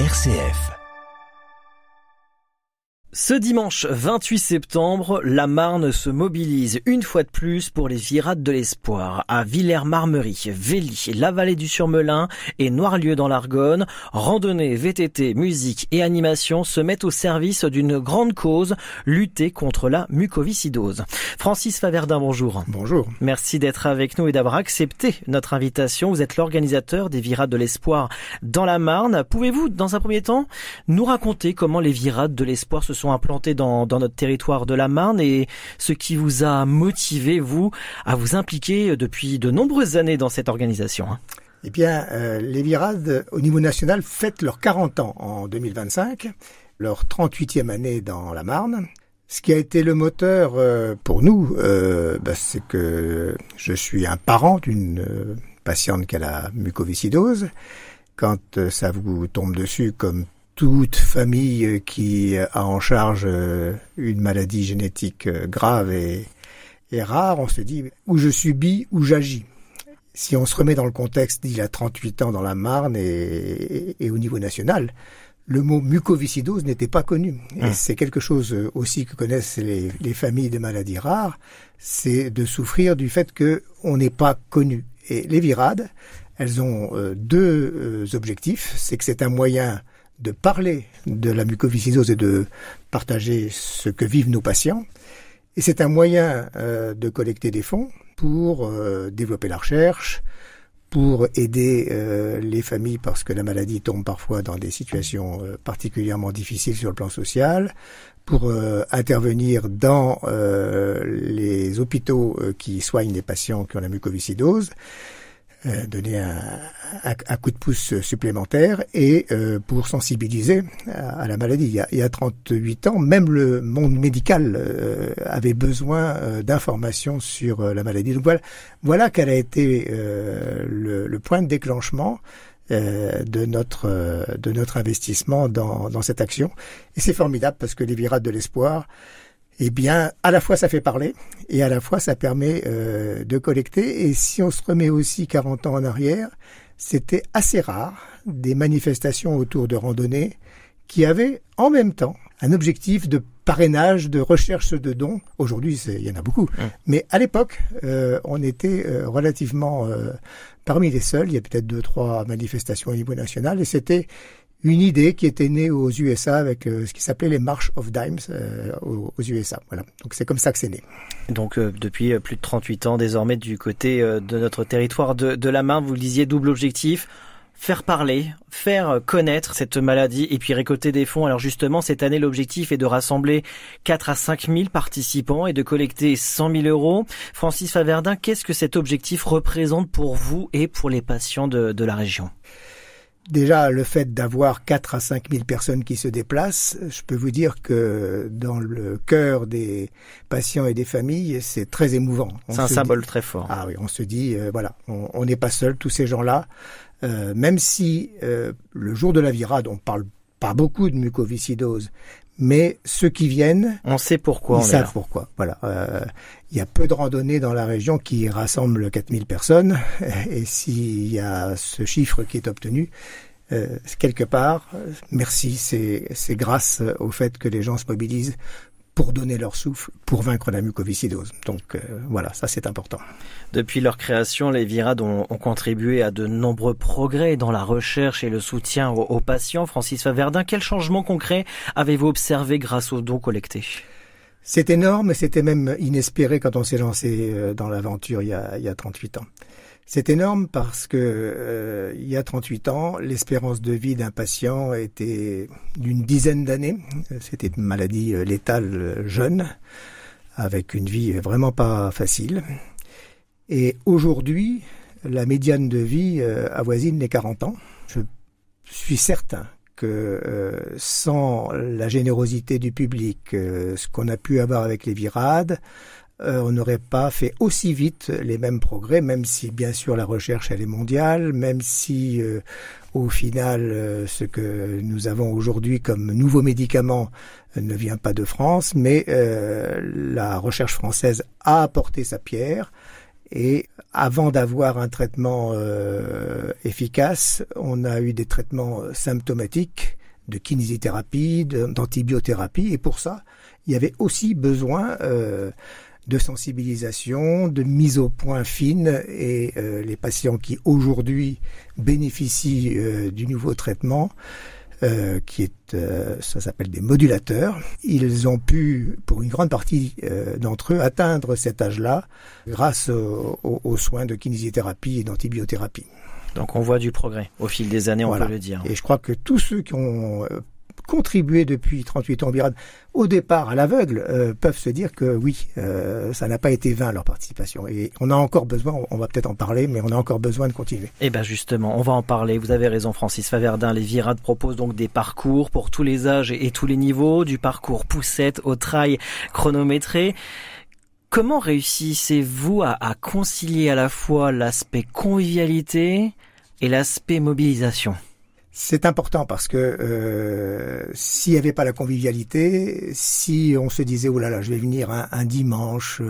RCF. Ce dimanche 28 septembre, la Marne se mobilise une fois de plus pour les Virades de l'Espoir. À Villers-Marmerie, Vély, la vallée du Surmelin et Noirlieu dans l'Argonne, randonnée, VTT, musique et animation se mettent au service d'une grande cause, lutter contre la mucoviscidose. Francis Faverdin, bonjour. Bonjour. Merci d'être avec nous et d'avoir accepté notre invitation. Vous êtes l'organisateur des Virades de l'Espoir dans la Marne. Pouvez-vous, dans un premier temps, nous raconter comment les Virades de l'Espoir se sont implantés dans notre territoire de la Marne et ce qui vous a motivé, vous, à vous impliquer depuis de nombreuses années dans cette organisation? Eh bien, les Virades, au niveau national, fêtent leurs 40 ans en 2025, leur 38e année dans la Marne. Ce qui a été le moteur pour nous, c'est que je suis un parent d'une patiente qui a la mucoviscidose. Quand ça vous tombe dessus, comme toute famille qui a en charge une maladie génétique grave et rare, on se dit ou je subis ou j'agis. Si on se remet dans le contexte d'il y a 38 ans dans la Marne et au niveau national, le mot mucoviscidose n'était pas connu. Et c'est quelque chose aussi que connaissent les familles de maladies rares, c'est de souffrir du fait qu'on n'est pas connu. Et les Virades, elles ont deux objectifs. C'est que c'est un moyen de parler de la mucoviscidose et de partager ce que vivent nos patients. Et c'est un moyen de collecter des fonds pour développer la recherche, pour aider les familles parce que la maladie tombe parfois dans des situations particulièrement difficiles sur le plan social, pour intervenir dans les hôpitaux qui soignent les patients qui ont la mucoviscidose, donner un coup de pouce supplémentaire et pour sensibiliser à la maladie. Il y a 38 ans, même le monde médical avait besoin d'informations sur la maladie. Donc voilà quel a été le point de déclenchement de notre investissement dans cette action. Et c'est formidable parce que les Virades de l'Espoir, eh bien, à la fois ça fait parler et à la fois ça permet de collecter. Et si on se remet aussi 40 ans en arrière, c'était assez rare des manifestations autour de randonnées qui avaient en même temps un objectif de parrainage, de recherche de dons. Aujourd'hui, il y en a beaucoup. Mais à l'époque, on était relativement parmi les seuls. Il y a peut-être 2-3 manifestations au niveau national et c'était une idée qui était née aux USA avec ce qui s'appelait les March of Dimes aux USA. Voilà. Donc c'est comme ça que c'est né. Donc depuis plus de 38 ans désormais du côté de notre territoire de la Marne, vous le disiez, double objectif, faire parler, faire connaître cette maladie et puis récolter des fonds. Alors justement, cette année, l'objectif est de rassembler 4 à 5 000 participants et de collecter 100 000 euros. Francis Faverdin, qu'est-ce que cet objectif représente pour vous et pour les patients de la région ? Déjà, le fait d'avoir 4 à 5 000 personnes qui se déplacent, je peux vous dire que dans le cœur des patients et des familles, c'est très émouvant. C'est un symbole très fort. Ah oui, on se dit, voilà, on n'est pas seul, tous ces gens-là. Même si le jour de la virade, on parle pas beaucoup de mucoviscidose, mais ceux qui viennent, on sait pourquoi. Ils savent pourquoi. Voilà. Il y a peu de randonnées dans la région qui rassemblent 4000 personnes. Et s'il y a ce chiffre qui est obtenu, quelque part, merci, c'est grâce au fait que les gens se mobilisent pour donner leur souffle, pour vaincre la mucoviscidose. Donc voilà, ça c'est important. Depuis leur création, les Virades ont contribué à de nombreux progrès dans la recherche et le soutien aux patients. Francis Faverdin, quel changement concret avez-vous observé grâce aux dons collectés ? C'est énorme, c'était même inespéré quand on s'est lancé dans l'aventure il y a 38 ans. C'est énorme parce que il y a 38 ans, l'espérance de vie d'un patient était d'une dizaine d'années. C'était une maladie létale jeune, avec une vie vraiment pas facile. Et aujourd'hui, la médiane de vie avoisine les 40 ans. Je suis certain que sans la générosité du public, ce qu'on a pu avoir avec les Virades, on n'aurait pas fait aussi vite les mêmes progrès, même si bien sûr la recherche elle est mondiale, même si au final ce que nous avons aujourd'hui comme nouveaux médicaments ne vient pas de France, mais la recherche française a apporté sa pierre Et avant d'avoir un traitement efficace, on a eu des traitements symptomatiques de kinésithérapie, d'antibiothérapie. Et pour ça, il y avait aussi besoin de sensibilisation, de mise au point fine. Et les patients qui aujourd'hui bénéficient du nouveau traitement, ça s'appelle des modulateurs. Ils ont pu, pour une grande partie d'entre eux, atteindre cet âge-là grâce aux soins de kinésithérapie et d'antibiothérapie. Donc on voit du progrès au fil des années, on peut le dire. Et je crois que tous ceux qui ont contribué depuis 38 ans au Virade, au départ à l'aveugle, peuvent se dire que oui, ça n'a pas été vain leur participation. Et on a encore besoin, on va peut-être en parler, mais on a encore besoin de continuer. Eh ben justement, on va en parler. Vous avez raison, Francis Faverdin. Les Virades proposent donc des parcours pour tous les âges et tous les niveaux, du parcours poussette au trail chronométré. Comment réussissez-vous à concilier à la fois l'aspect convivialité et l'aspect mobilisation ? C'est important parce que s'il n'y avait pas la convivialité, si on se disait oh là là, je vais venir un dimanche,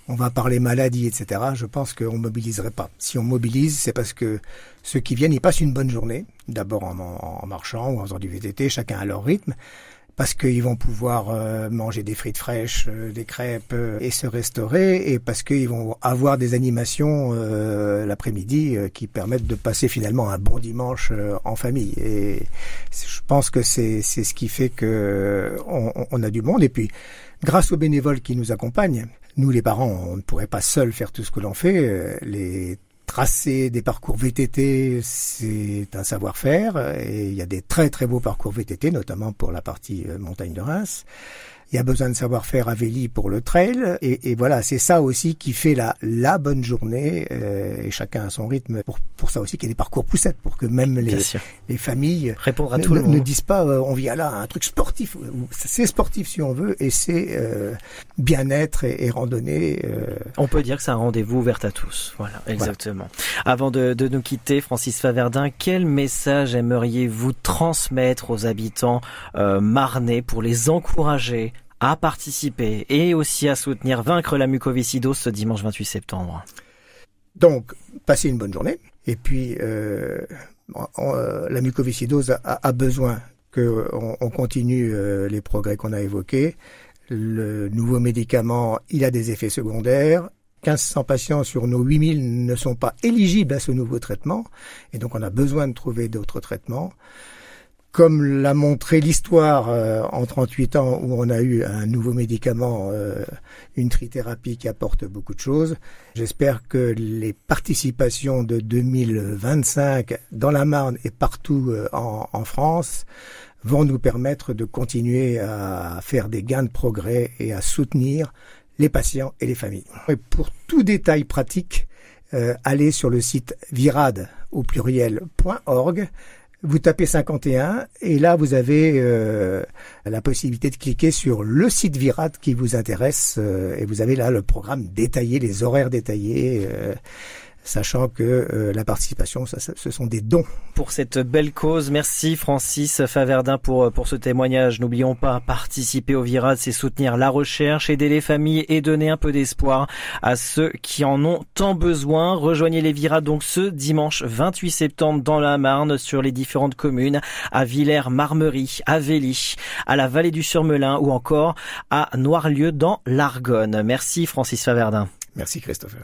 on va parler maladie, etc., je pense qu'on mobiliserait pas. Si on mobilise, c'est parce que ceux qui viennent, ils passent une bonne journée, d'abord en marchant ou en faisant du VTT, chacun à leur rythme, parce qu'ils vont pouvoir manger des frites fraîches, des crêpes et se restaurer, et parce qu'ils vont avoir des animations l'après-midi qui permettent de passer finalement un bon dimanche en famille. Et je pense que c'est ce qui fait que on a du monde. Et puis, grâce aux bénévoles qui nous accompagnent, nous les parents, on ne pourrait pas seuls faire tout ce que l'on fait. Les tracer des parcours VTT, c'est un savoir-faire, et il y a des très très beaux parcours VTT, notamment pour la partie montagne de Reims. Il y a besoin de savoir-faire à Vély pour le trail, et voilà, c'est ça aussi qui fait la bonne journée, et chacun à son rythme. Pour ça aussi qu'il y ait des parcours poussettes, pour que même les familles répondre à tout le monde. Ne disent pas on vient là un truc sportif. C'est sportif si on veut, et c'est bien-être et randonnée. On peut dire que c'est un rendez-vous ouvert à tous. Voilà, exactement. Voilà. Avant de nous quitter, Francis Faverdin, quel message aimeriez-vous transmettre aux habitants marnais pour les encourager à participer et aussi à soutenir Vaincre la mucoviscidose ce dimanche 28 septembre. Donc, passez une bonne journée. Et puis, la mucoviscidose a besoin qu'on continue les progrès qu'on a évoqués. Le nouveau médicament, il a des effets secondaires. 1500 patients sur nos 8000 ne sont pas éligibles à ce nouveau traitement. Et donc, on a besoin de trouver d'autres traitements. Comme l'a montré l'histoire en 38 ans où on a eu un nouveau médicament, une trithérapie qui apporte beaucoup de choses, j'espère que les participations de 2025 dans la Marne et partout en France vont nous permettre de continuer à faire des gains de progrès et à soutenir les patients et les familles. Et pour tout détail pratique, allez sur le site virade au pluriel.org. Vous tapez 51 et là vous avez la possibilité de cliquer sur le site Virade qui vous intéresse et vous avez là le programme détaillé, les horaires détaillés, sachant que la participation, ce sont des dons. Pour cette belle cause, merci Francis Faverdin pour ce témoignage. N'oublions pas, participer au Virade, c'est soutenir la recherche, aider les familles et donner un peu d'espoir à ceux qui en ont tant besoin. Rejoignez les Virades donc ce dimanche 28 septembre dans la Marne, sur les différentes communes, à Villers-Marmerie, à Vély, à la Vallée du Surmelin ou encore à Noirlieu dans l'Argonne. Merci Francis Faverdin. Merci Christopher.